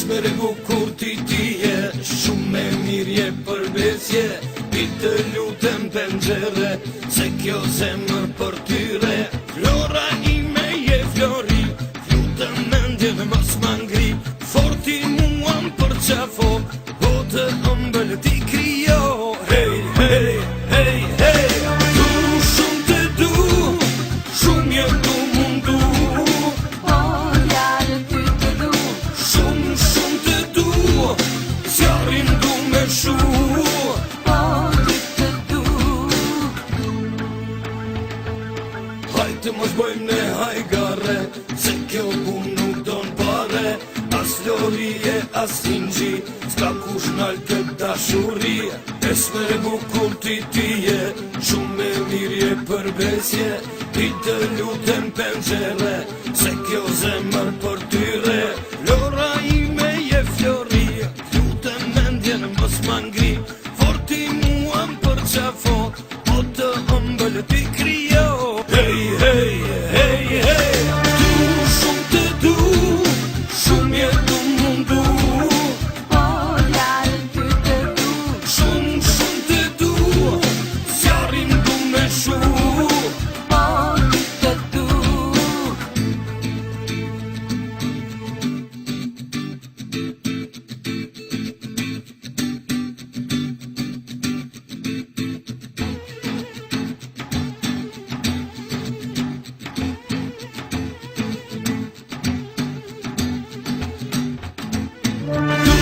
Esmere bukur ti je, shumë e mirje përbesje. Pi të lutem penxhere, se kjo zemër për tyre. Flora ime je flori, lutem mendjen mos ma ngri. Forti muam për qafo, po të ëmbël ti krijo. Hey, hey, hey, hey, du shumë të du, shumë je du mundu. Po ljarë ty të du, Shumë, shumë të du, zjarin du me shu. po ty të du. Hajtë mos bëjmë ne hajgare, se kjo pun nuk don pare. As lorie, as ingji, s'ka kush nalë këtë dashuri. Esmere bukur ti je, shumë e mirje përbesje. Ti të lutem penxhere, se kjo zemër për tyre. Flora ime je flori, lutem mendjen mos ma ngri. Forti muam për qafo, po të ëmbël ti krijo. Hey, hey, hey, hey, du shumë të du, shumë je du mundu. Po ljarë ty të du, Shumë, shumë të du, zjarin du me shu. po ty të du. Du